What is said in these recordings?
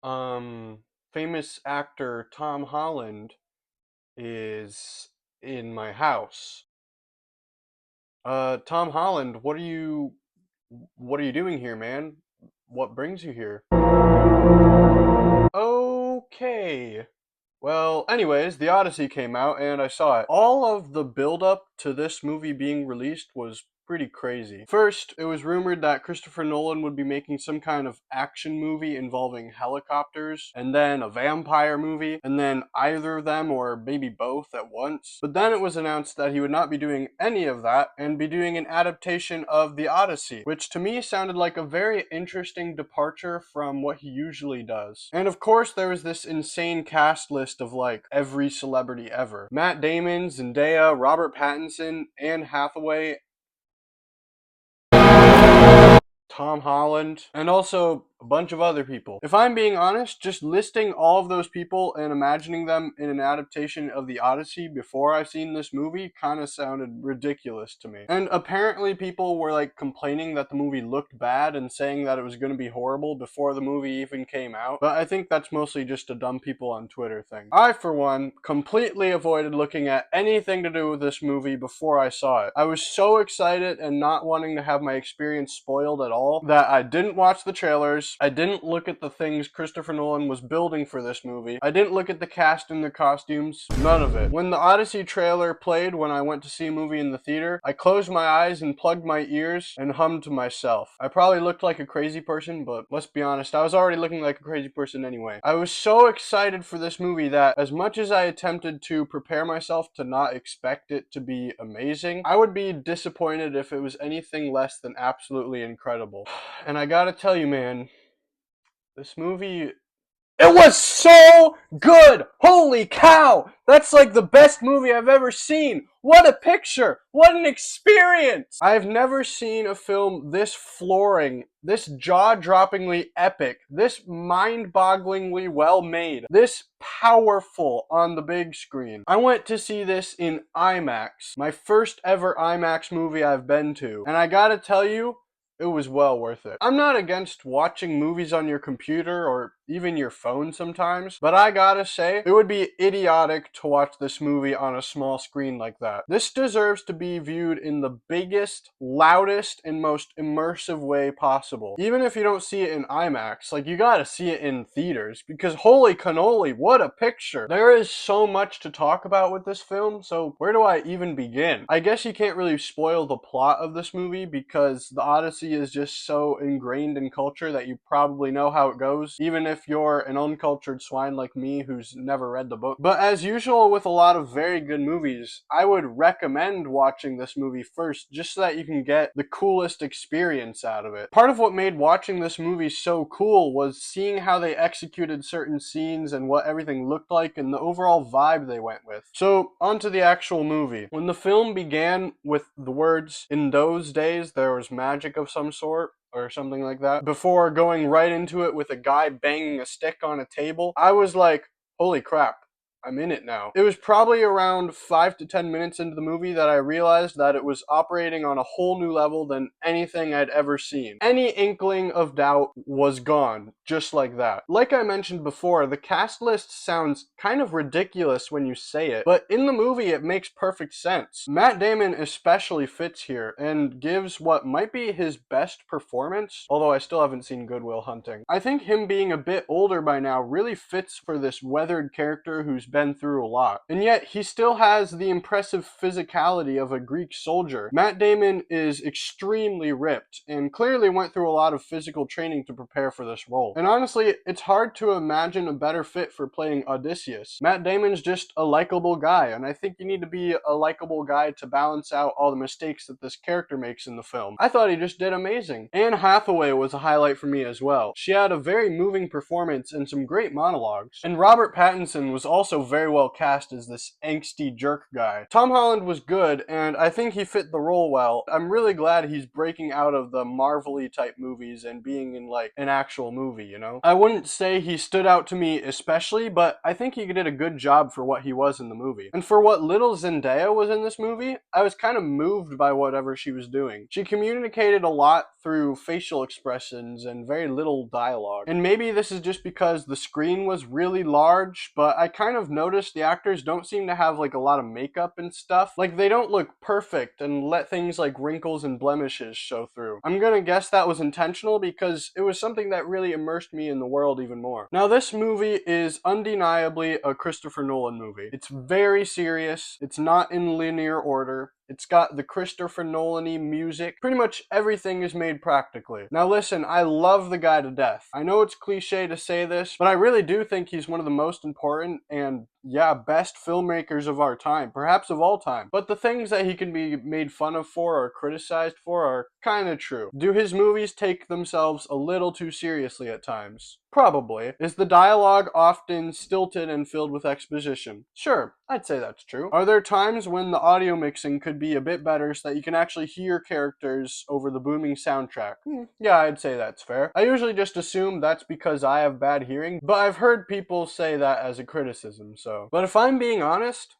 um, famous actor Tom Holland is in my house. Tom Holland, what are you doing here, man? What brings you here? Okay. Well, anyways, The Odyssey came out and I saw it. All of the build-up to this movie being released was pretty crazy. First, it was rumored that Christopher Nolan would be making some kind of action movie involving helicopters, and then a vampire movie, and then either of them or maybe both at once. But then it was announced that he would not be doing any of that and be doing an adaptation of The Odyssey, which to me sounded like a very interesting departure from what he usually does. And of course, there was this insane cast list of like every celebrity ever. Matt Damon, Zendaya, Robert Pattinson, Anne Hathaway, Tom Holland, and also a bunch of other people. If I'm being honest, just listing all of those people and imagining them in an adaptation of The Odyssey before I've seen this movie kind of sounded ridiculous to me. And apparently people were like complaining that the movie looked bad and saying that it was going to be horrible before the movie even came out. But I think that's mostly just a dumb people on Twitter thing. I, for one, completely avoided looking at anything to do with this movie before I saw it. I was so excited and not wanting to have my experience spoiled at all that I didn't watch the trailers. I didn't look at the things Christopher Nolan was building for this movie. I didn't look at the cast and the costumes. None of it. When the Odyssey trailer played when I went to see a movie in the theater, I closed my eyes and plugged my ears and hummed to myself. I probably looked like a crazy person, but let's be honest, I was already looking like a crazy person anyway. I was so excited for this movie that as much as I attempted to prepare myself to not expect it to be amazing, I would be disappointed if it was anything less than absolutely incredible. And I gotta tell you, man, this movie, it was so good! Holy cow! That's like the best movie I've ever seen! What a picture! What an experience! I've never seen a film this flooring, this jaw-droppingly epic, this mind-bogglingly well made, this powerful on the big screen. I went to see this in IMAX, my first ever IMAX movie I've been to, and I gotta tell you, it was well worth it. I'm not against watching movies on your computer or even your phone sometimes, but I gotta say, it would be idiotic to watch this movie on a small screen like that. This deserves to be viewed in the biggest, loudest, and most immersive way possible. Even if you don't see it in IMAX, like you gotta see it in theaters, because holy cannoli, what a picture! There is so much to talk about with this film, so where do I even begin? I guess you can't really spoil the plot of this movie because the Odyssey is just so ingrained in culture that you probably know how it goes, even if you're an uncultured swine like me who's never read the book. But as usual with a lot of very good movies, I would recommend watching this movie first just so that you can get the coolest experience out of it. Part of what made watching this movie so cool was seeing how they executed certain scenes and what everything looked like and the overall vibe they went with. So, onto the actual movie. When the film began with the words, "In those days there was magic of some sort," or something like that, before going right into it with a guy banging a stick on a table, I was like, holy crap, I'm in it now. It was probably around 5 to 10 minutes into the movie that I realized that it was operating on a whole new level than anything I'd ever seen. Any inkling of doubt was gone, just like that. Like I mentioned before, the cast list sounds kind of ridiculous when you say it, but in the movie it makes perfect sense. Matt Damon especially fits here and gives what might be his best performance, although I still haven't seen Good Will Hunting. I think him being a bit older by now really fits for this weathered character who's been through a lot. And yet, he still has the impressive physicality of a Greek soldier. Matt Damon is extremely ripped and clearly went through a lot of physical training to prepare for this role. And honestly, it's hard to imagine a better fit for playing Odysseus. Matt Damon's just a likable guy, and I think you need to be a likable guy to balance out all the mistakes that this character makes in the film. I thought he just did amazing. Anne Hathaway was a highlight for me as well. She had a very moving performance and some great monologues. And Robert Pattinson was also very well cast as this angsty jerk guy. Tom Holland was good, and I think he fit the role well. I'm really glad he's breaking out of the Marvel-y type movies and being in like an actual movie, you know? I wouldn't say he stood out to me especially, but I think he did a good job for what he was in the movie. And for what little Zendaya was in this movie, I was kind of moved by whatever she was doing. She communicated a lot through facial expressions and very little dialogue. And maybe this is just because the screen was really large, but I kind of noticed the actors don't seem to have like a lot of makeup and stuff. Like they don't look perfect and let things like wrinkles and blemishes show through. I'm gonna guess that was intentional because it was something that really immersed me in the world even more. Now this movie is undeniably a Christopher Nolan movie. It's very serious, it's not in linear order, it's got the Christopher Nolan-y music. Pretty much everything is made practically. Now listen, I love the guy to death. I know it's cliche to say this, but I really do think he's one of the most important and, yeah, best filmmakers of our time, perhaps of all time. But the things that he can be made fun of for or criticized for are kind of true. Do his movies take themselves a little too seriously at times? Probably. Is the dialogue often stilted and filled with exposition? Sure, I'd say that's true. Are there times when the audio mixing could be a bit better so that you can actually hear characters over the booming soundtrack? Yeah, I'd say that's fair. I usually just assume that's because I have bad hearing, but I've heard people say that as a criticism, so. But if I'm being honest,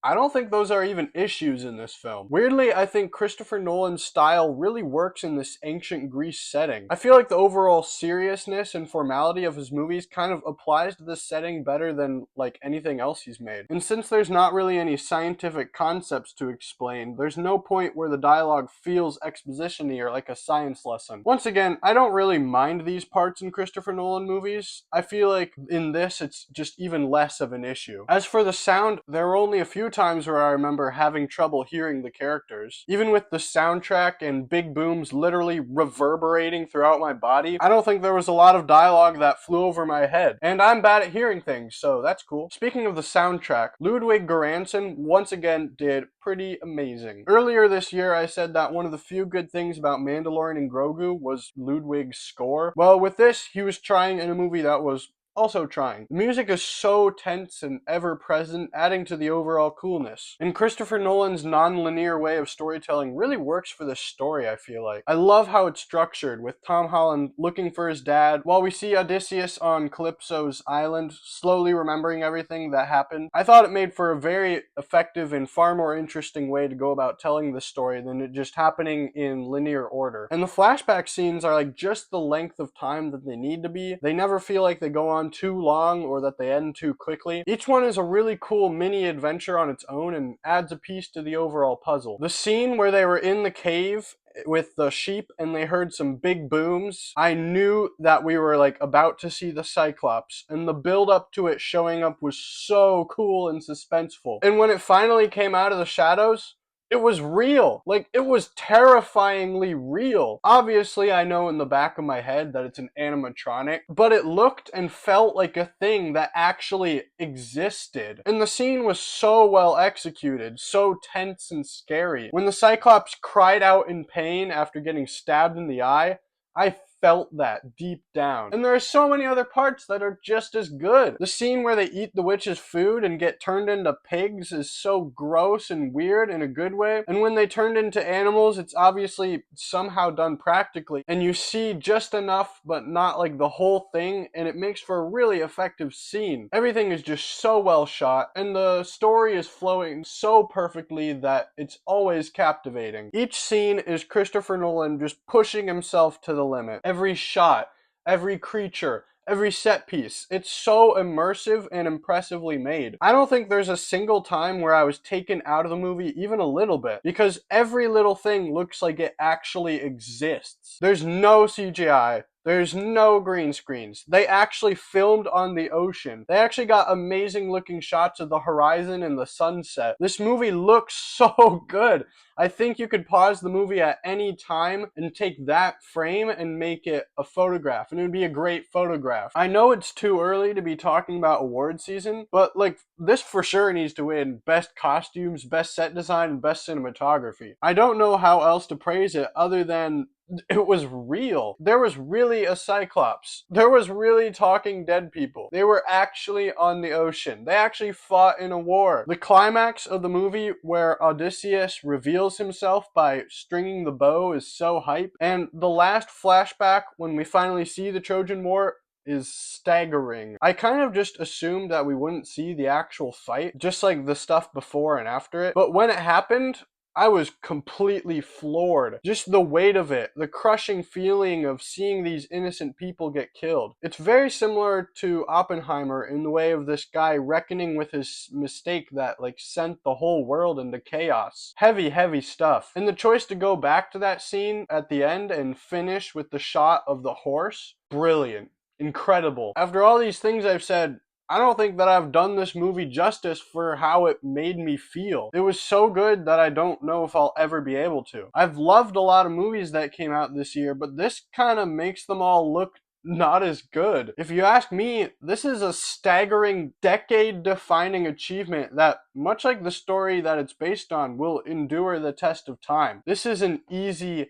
I don't think those are even issues in this film. Weirdly, I think Christopher Nolan's style really works in this ancient Greece setting. I feel like the overall seriousness and formality of his movies kind of applies to this setting better than like anything else he's made. And since there's not really any scientific concepts to explain, there's no point where the dialogue feels exposition-y or like a science lesson. Once again, I don't really mind these parts in Christopher Nolan movies. I feel like in this, it's just even less of an issue. As for the sound, there were only a few times where I remember having trouble hearing the characters. Even with the soundtrack and big booms literally reverberating throughout my body, I don't think there was a lot of dialogue that flew over my head. And I'm bad at hearing things, so that's cool. Speaking of the soundtrack, Ludwig Göransson once again did pretty amazing. Earlier this year, I said that one of the few good things about Mandalorian and Grogu was Ludwig's score. Well, with this, he was trying in a movie that was also trying. The music is so tense and ever-present, adding to the overall coolness. And Christopher Nolan's non-linear way of storytelling really works for this story, I feel like. I love how it's structured, with Tom Holland looking for his dad, while we see Odysseus on Calypso's island, slowly remembering everything that happened. I thought it made for a very effective and far more interesting way to go about telling the story than it just happening in linear order. And the flashback scenes are like just the length of time that they need to be. They never feel like they go on too long or that they end too quickly. Each one is a really cool mini adventure on its own and adds a piece to the overall puzzle. The scene where they were in the cave with the sheep and they heard some big booms, I knew that we were like about to see the Cyclops, and the build up to it showing up was so cool and suspenseful. And when it finally came out of the shadows, it was real. Like, it was terrifyingly real. Obviously, I know in the back of my head that it's an animatronic, but it looked and felt like a thing that actually existed. And the scene was so well executed, so tense and scary. When the Cyclops cried out in pain after getting stabbed in the eye, I felt that deep down. And there are so many other parts that are just as good. The scene where they eat the witch's food and get turned into pigs is so gross and weird in a good way. And when they turned into animals, it's obviously somehow done practically. And you see just enough, but not like the whole thing, and it makes for a really effective scene. Everything is just so well shot, and the story is flowing so perfectly that it's always captivating. Each scene is Christopher Nolan just pushing himself to the limit. Every shot, every creature, every set piece. It's so immersive and impressively made. I don't think there's a single time where I was taken out of the movie even a little bit, because every little thing looks like it actually exists. There's no CGI. There's no green screens. They actually filmed on the ocean. They actually got amazing looking shots of the horizon and the sunset. This movie looks so good. I think you could pause the movie at any time and take that frame and make it a photograph, and it would be a great photograph. I know it's too early to be talking about award season, but like, this for sure needs to win best costumes, best set design, and best cinematography. I don't know how else to praise it other than it was real. There was really a Cyclops. There was really talking dead people. They were actually on the ocean. They actually fought in a war. The climax of the movie where Odysseus reveals himself by stringing the bow is so hype. And the last flashback when we finally see the Trojan War is staggering. I kind of just assumed that we wouldn't see the actual fight, just like the stuff before and after it. But when it happened, I was completely floored. Just the weight of it, the crushing feeling of seeing these innocent people get killed. It's very similar to Oppenheimer in the way of this guy reckoning with his mistake that like sent the whole world into chaos. Heavy, heavy stuff. And the choice to go back to that scene at the end and finish with the shot of the horse, brilliant. Incredible. After all these things I've said, I don't think that I've done this movie justice for how it made me feel. It was so good that I don't know if I'll ever be able to. I've loved a lot of movies that came out this year, but this kind of makes them all look not as good. If you ask me, this is a staggering, decade-defining achievement that, much like the story that it's based on, will endure the test of time. This is an easy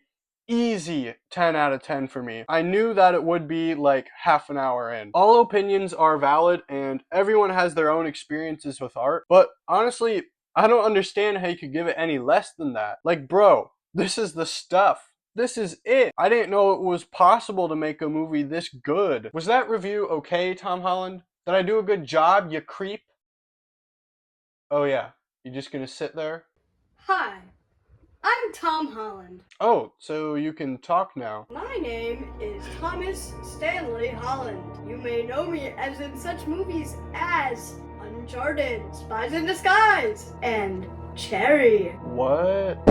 10 out of 10 for me. I knew that it would be like half an hour in. All opinions are valid and everyone has their own experiences with art, but honestly, I don't understand how you could give it any less than that. Like, bro, this is the stuff. This is it. I didn't know it was possible to make a movie this good. Was that review okay, Tom Holland? Did I do a good job, you creep? Oh yeah, you just gonna sit there? Hi, I'm Tom Holland. Oh, so you can talk now. My name is Thomas Stanley Holland. You may know me as in such movies as Uncharted, Spies in Disguise, and Cherry. What?